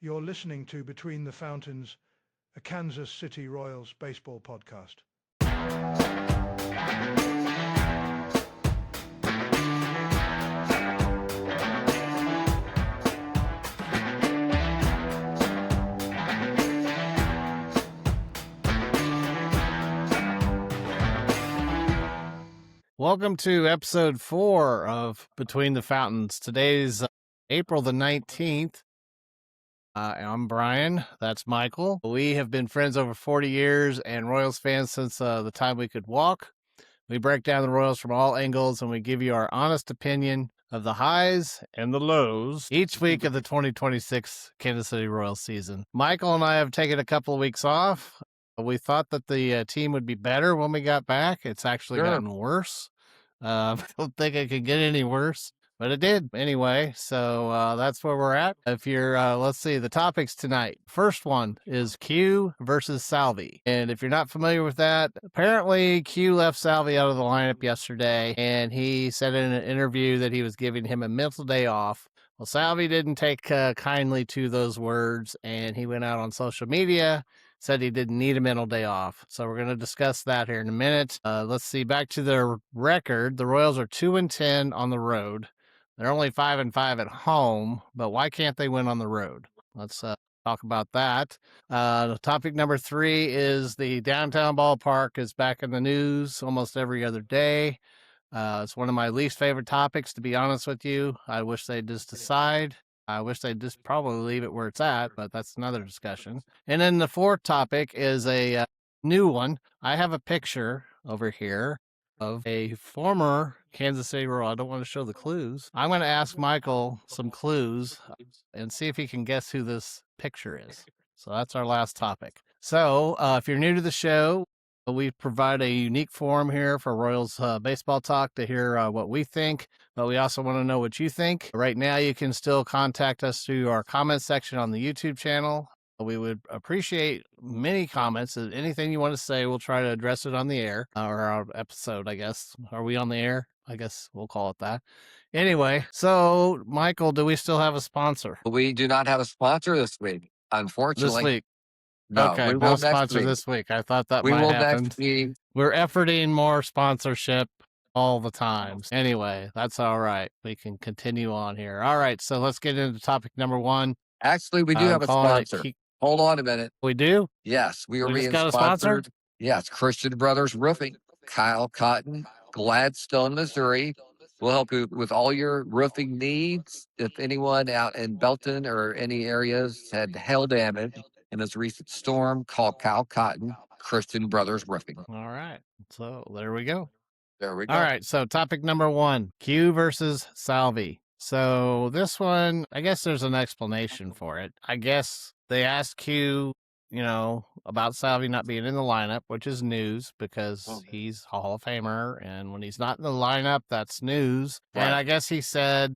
You're listening to Between the Fountains, a Kansas City Royals baseball podcast. Welcome to episode 4 of Between the Fountains. Today's April the 19th. I'm Brian. That's Michael. We have been friends over 40 years and Royals fans since the time we could walk. We break down the Royals from all angles and we give you our honest opinion of the highs and the lows each week of the 2026 Kansas City Royals season. Michael and I have taken a couple of weeks off. We thought that the team would be better when we got back. It's actually gotten worse. I don't think it could get any worse, but it did anyway. So that's where we're at. If you're, let's see, the topics tonight. First one is Q versus Salvy. And if you're not familiar with that, apparently Q left Salvy out of the lineup yesterday, and he said in an interview that he was giving him a mental day off. Well, Salvy didn't take kindly to those words, and he went out on social media, said he didn't need a mental day off. So we're going to discuss that here in a minute. Let's see, back to their record. The Royals are 2-10 on the road. They're only 5-5 at home, but why can't they win on the road? Let's talk about that. Topic number 3 is the downtown ballpark is back in the news almost every other day. It's one of my least favorite topics, to be honest with you. I wish they'd just decide. I wish they'd just probably leave it where it's at, but that's another discussion. And then the fourth topic is a new one. I have a picture over here of a former Kansas City Royal. I don't want to show the clues. I'm going to ask Michael some clues and see if he can guess who this picture is. So that's our last topic. So if you're new to the show, we provide a unique forum here for Royals baseball talk to hear what we think, but we also want to know what you think. Right now, you can still contact us through our comments section on the YouTube channel. We would appreciate many comments. Anything you want to say, we'll try to address it on the air, or our episode, I guess. Are we on the air? I guess we'll call it that. Anyway, so, Michael, do we still have a sponsor? We do not have a sponsor this week, unfortunately. This week? No, okay, we no will sponsor next week. this week. I thought that We might will happen. next week. We're efforting more sponsorship all the time. Anyway, that's all right. We can continue on here. All right, so let's get into topic number 1. Actually, we do have a sponsor. Hold on a minute. We do? Yes, we are being got a sponsored. sponsor? Yes, Christian Brothers Roofing, Kyle Cotton, Gladstone, Missouri. We'll help you with all your roofing needs. If anyone out in Belton or any areas had hail damage in this recent storm, call Kyle Cotton, Christian Brothers Roofing. All right. So there we go. There we go. All right. So topic number 1, Q versus Salvy. So this one, I guess there's an explanation for it. I guess they asked Q, about Salvy not being in the lineup, which is news because he's a Hall of Famer. And when he's not in the lineup, that's news. Right. And I guess he said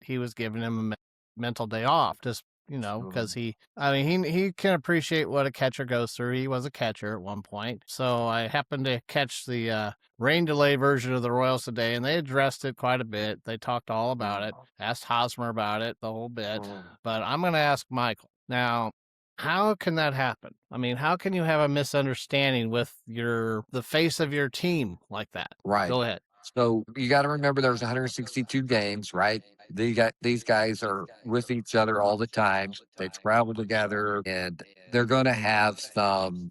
he was giving him a mental day off, just because he can appreciate what a catcher goes through. He was a catcher at one point. So I happened to catch the rain delay version of the Royals today, and they addressed it quite a bit. They talked all about it, asked Hosmer about it, the whole bit. But I'm going to ask Michael. Now, how can that happen? I mean, how can you have a misunderstanding with the face of your team like that? Right. Go ahead. So you got to remember there's 162 games, right? These guys are with each other all the time. They travel together, and they're going to have some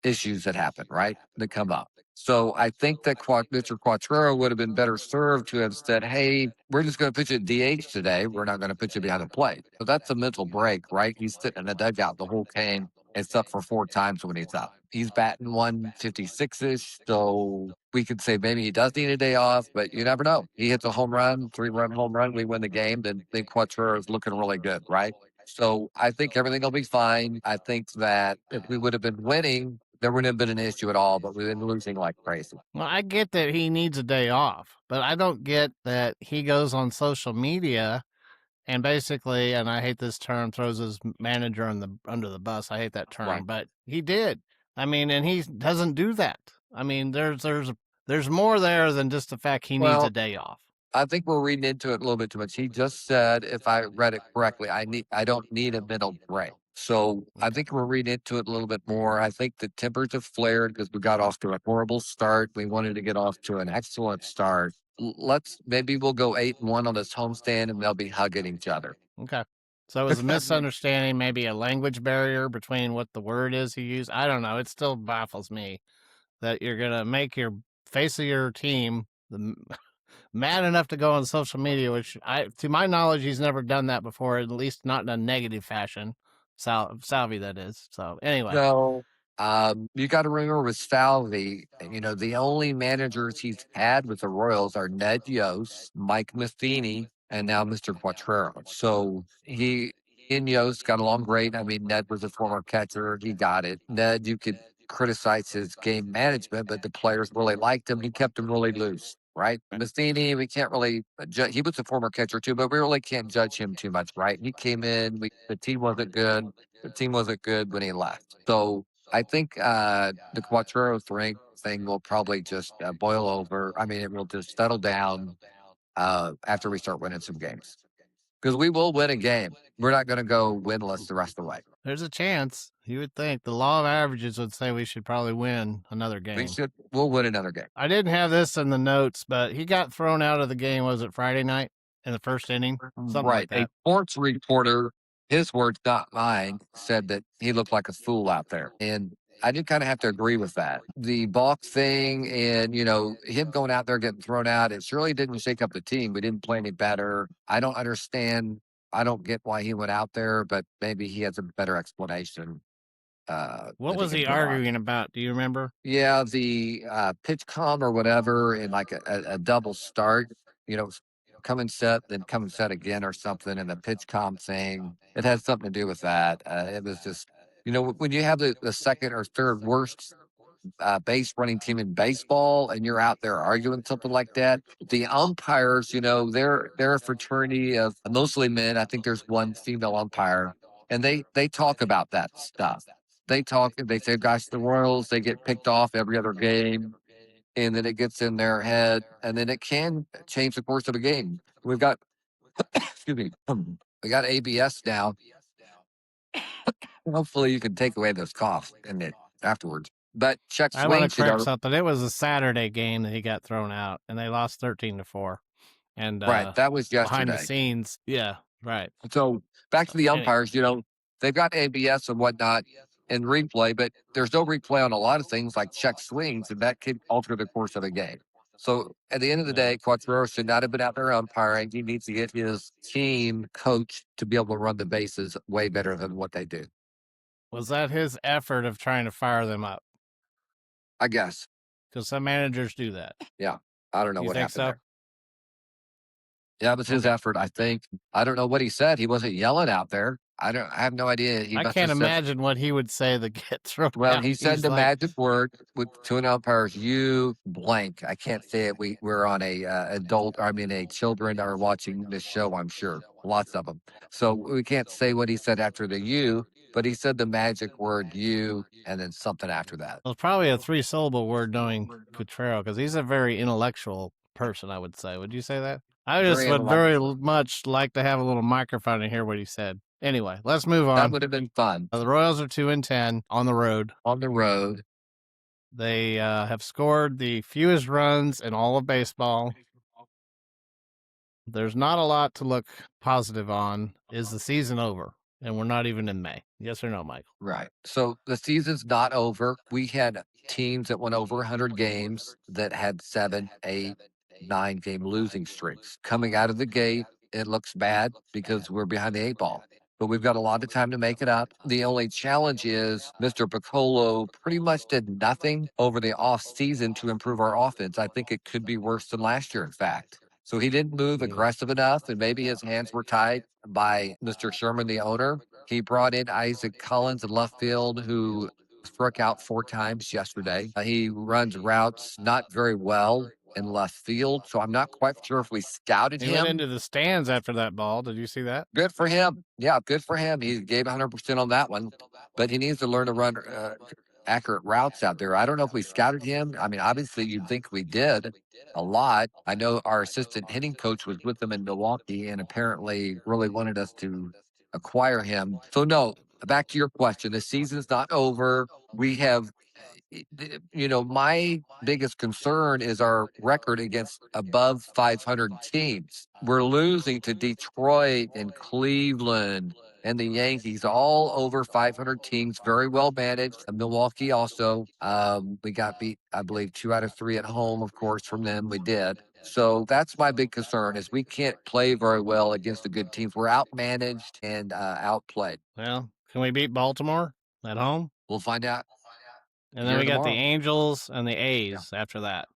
issues that happen, right? That come up. So I think that Mr. Quattrero would have been better served to have said, hey, we're just going to pitch at DH today. We're not going to pitch it behind the plate. So that's a mental break, right? He's sitting in the dugout the whole game. It's up for 4 times when he's up. He's batting 156-ish, so we could say maybe he does need a day off, but you never know. He hits a home run, 3-run home run, we win the game, then Quattrero is looking really good, right? So I think everything will be fine. I think that if we would have been winning, there wouldn't have been an issue at all, but we've been losing like crazy. Well, I get that he needs a day off, but I don't get that he goes on social media and basically, and I hate this term, throws his manager under the bus. I hate that term, right. But he did. I mean, and he doesn't do that. I mean, there's more there than just the fact he needs a day off. I think we're reading into it a little bit too much. He just said, if I read it correctly, I don't need a mental break. So I think we're reading into it a little bit more. I think the tempers have flared because we got off to a horrible start. We wanted to get off to an excellent start. Maybe we'll go 8-1 on this homestand and they'll be hugging each other. Okay. So it was a misunderstanding, maybe a language barrier between what the word is he used. I don't know. It still baffles me that you're going to make your face of your team mad enough to go on social media, which to my knowledge, he's never done that before, at least not in a negative fashion. Salvy, that is. So anyway. No. You got to remember with Salvy, the only managers he's had with the Royals are Ned Yost, Mike Matheny, and now Mr. Quattrero. So he and Yost got along great. I mean, Ned was a former catcher. He got it. Ned, you could criticize his game management, but the players really liked him. He kept them really loose. Right. Matheny, we can't really judge. He was a former catcher too, but we really can't judge him too much. Right. He came in, the team wasn't good. The team wasn't good when he left. So I think the Quattro thing will probably just boil over. I mean, it will just settle down after we start winning some games. Because we will win a game. We're not going to go winless the rest of the way. There's a chance. You would think the law of averages would say we should probably win another game. We'll win another game. I didn't have this in the notes, but he got thrown out of the game. Was it Friday night in the first inning? Something right. Like that. A sports reporter, his words, not mine, said that he looked like a fool out there. And I do kind of have to agree with that. The balk thing and, him going out there getting thrown out, it surely didn't shake up the team. We didn't play any better. I don't understand. I don't get why he went out there, but maybe he has a better explanation. What was he arguing about? Do you remember? Yeah, the pitch com or whatever in like a double start, come and set, then come and set again or something. And the pitch com thing, it has something to do with that. It was just, when you have the second or third worst base running team in baseball and you're out there arguing something like that, the umpires, they're a fraternity of mostly men. I think there's one female umpire, and they talk about that stuff. They say, gosh, the Royals, they get picked off every other game, and then it gets in their head, and then it can change the course of a game. We've got, excuse me, we got ABS now. Hopefully you can take away those coughs and it afterwards. But check swing. I want to correct something. It was a Saturday game that he got thrown out, and they lost 13-4. And right, that was yesterday. Behind the scenes, yeah, right. So back to the umpires, they've got ABS and whatnot in replay, but there's no replay on a lot of things like check swings, and that could alter the course of a game. So at the end of the day, Quattro should not have been out there umpiring. He needs to get his team coached to be able to run the bases way better than what they do. Was that his effort of trying to fire them up? I guess. Because some managers do that. Yeah. I don't know what happened there. Yeah, it was his effort, I think. I don't know what he said. He wasn't yelling out there. I have no idea. I can't imagine what he would say to get thrown out. Well, he said the magic word to an umpires, you blank. I can't say it. We're on a children are watching this show, I'm sure. Lots of them. So we can't say what he said after the you, but he said the magic word you and then something after that. Well, it's probably a 3-syllable word knowing Quattro because he's a very intellectual person, I would say. Would you say that? I just would very much like to have a little microphone and hear what he said. Anyway, let's move on. That would have been fun. The Royals are 2-10 on the road. On the road. They have scored the fewest runs in all of baseball. There's not a lot to look positive on. Is the season over? And we're not even in May. Yes or no, Michael? Right. So the season's not over. We had teams that went over 100 games that had 7, 8, 9 game losing streaks. Coming out of the gate, it looks bad because we're behind the 8 ball. But we've got a lot of time to make it up. The only challenge is Mr. Piccolo pretty much did nothing over the off season to improve our offense. I think it could be worse than last year, in fact. So he didn't move aggressive enough, and maybe his hands were tied by Mr. Sherman, the owner. He brought in Isaac Collins in left field, who struck out 4 times yesterday. He runs routes not very well in left field, so I'm not quite sure if we scouted him. He went into the stands after that ball. Did you see that? Good for him. Yeah, good for him. He gave 100% on that one, but he needs to learn to run accurate routes out there. I don't know if we scouted him. I mean, obviously, you'd think we did a lot. I know our assistant hitting coach was with them in Milwaukee and apparently really wanted us to acquire him. So, no, back to your question. The season's not over. We have, my biggest concern is our record against above 500 teams. We're losing to Detroit and Cleveland and the Yankees, all over 500 teams, very well managed. Milwaukee also. We got beat, I believe, 2 out of 3 at home, of course, from them. We did. So that's my big concern is we can't play very well against the good teams. We're outmanaged and outplayed. Well, can we beat Baltimore at home? We'll find out. And then we got the Angels and the A's after that.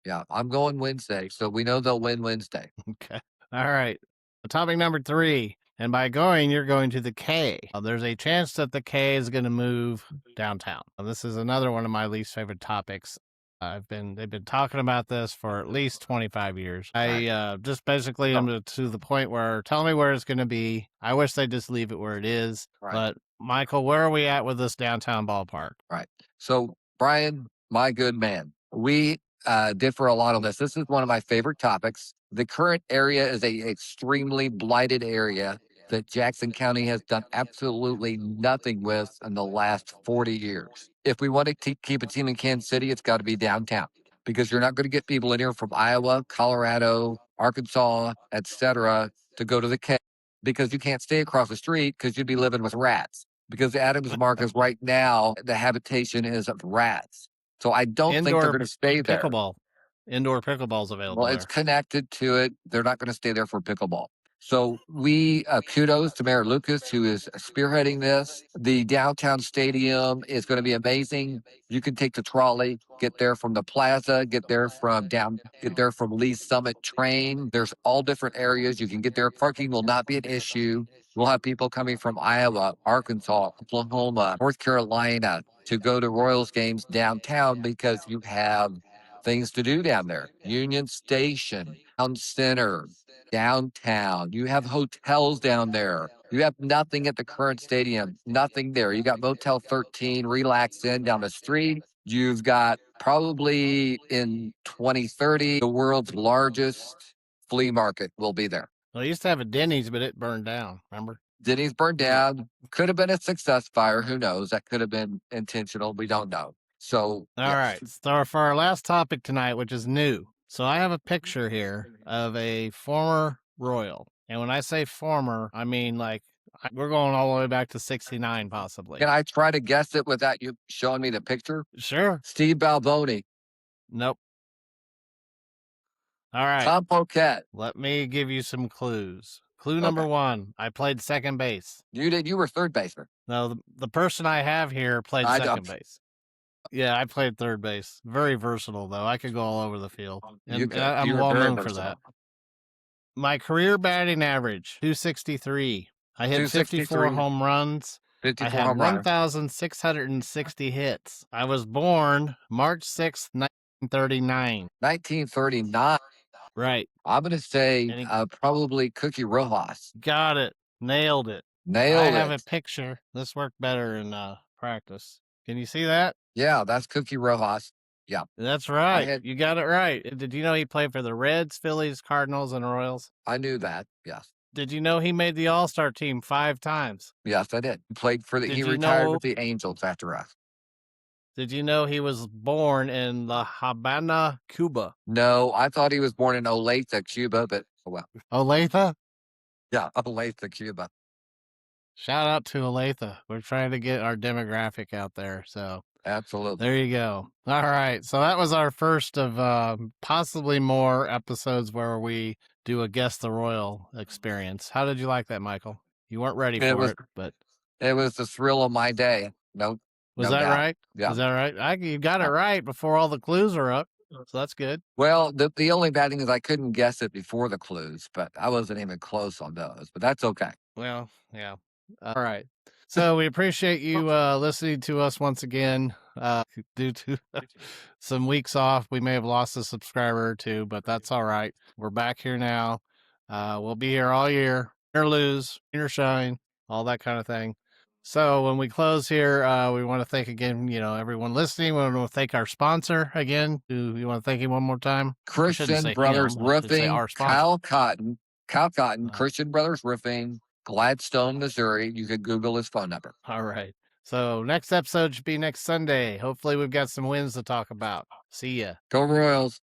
Yeah, I'm going Wednesday, so we know they'll win Wednesday. Okay. All right. Topic number 3. And by going, you're going to the K. There's a chance that the K is going to move downtown. This is another one of my least favorite topics. They've been talking about this for at least 25 years. I just basically am to the point where tell me where it's going to be. I wish they just leave it where it is. Right. But Michael, where are we at with this downtown ballpark? Right. So Brian, my good man, we differ a lot on this. This is one of my favorite topics. The current area is a extremely blighted area that Jackson County has done absolutely nothing with in the last 40 years. If we want to keep a team in Kansas City, it's got to be downtown because you're not going to get people in here from Iowa, Colorado, Arkansas, etc. to go to the K because you can't stay across the street because you'd be living with rats. Because the Adams Market right now, the habitation is of rats. So I don't think they're going to stay there. Indoor pickleball's available. Well, it's connected to it. They're not going to stay there for pickleball. So we kudos to Mayor Lucas, who is spearheading this. The downtown stadium is going to be amazing. You can take the trolley, get there from the plaza, get there from Lee Summit train. There's all different areas. You can get there. Parking will not be an issue. We'll have people coming from Iowa, Arkansas, Oklahoma, North Carolina to go to Royals games downtown because you have things to do down there. Union Station, Town Center, downtown. You have hotels down there. You have nothing at the current stadium, nothing there. You got Motel 13, Relax Inn down the street. You've got probably in 2030, the world's largest flea market will be there. Well, they used to have a Denny's, but it burned down, remember? Denny's burned down. Could have been a success fire. Who knows? That could have been intentional. We don't know. So, all right. So for our last topic tonight, which is new. So I have a picture here of a former Royal. And when I say former, I mean like we're going all the way back to 69 possibly. Can I try to guess it without you showing me the picture? Sure. Steve Balboni. Nope. All right. Tom Poquette. Let me give you some clues. Clue number 1, I played second base. You did? You were third baseman. No, the person I have here played second base. Yeah, I played third base. Very versatile, though. I could go all over the field. And I'm well known for that. My career batting average, 263. I hit 54 home runs. I had 1,660 hits. I was born March 6th, 1939. 1939. Right. I'm going to say probably Cookie Rojas. Got it. Nailed it. I have a picture. This worked better in practice. Can you see that? Yeah, that's Cookie Rojas. Yeah. That's right. You got it right. Did you know he played for the Reds, Phillies, Cardinals, and Royals? I knew that, yes. Did you know he made the All-Star team 5 times? Yes, I did. He retired with the Angels after us. Did you know he was born in La Habana, Cuba? No, I thought he was born in Olathe, Cuba, but oh well. Olathe? Yeah, Olathe, Cuba. Shout out to Olathe. We're trying to get our demographic out there, so absolutely. There you go. All right, so that was our first of possibly more episodes where we do a Guess the Royal experience. How did you like that, Michael? You weren't ready for it, but it was the thrill of my day. Was that right? Yeah. Was that right? You got it right before all the clues are up, so that's good. Well, the only bad thing is I couldn't guess it before the clues, but I wasn't even close on those, but that's okay. Well, yeah. All right. So we appreciate you listening to us once again. Due to some weeks off, we may have lost a subscriber or two, but that's all right. We're back here now. We'll be here all year, win or lose, rain or shine, all that kind of thing. So when we close here, we want to thank again, everyone listening. We want to thank our sponsor again. Do you want to thank him one more time? Christian Brothers Roofing, our sponsor. Kyle Cotton, Christian Brothers Roofing, Gladstone, Missouri. You can Google his phone number. All right. So next episode should be next Sunday. Hopefully we've got some wins to talk about. See ya. Go Royals.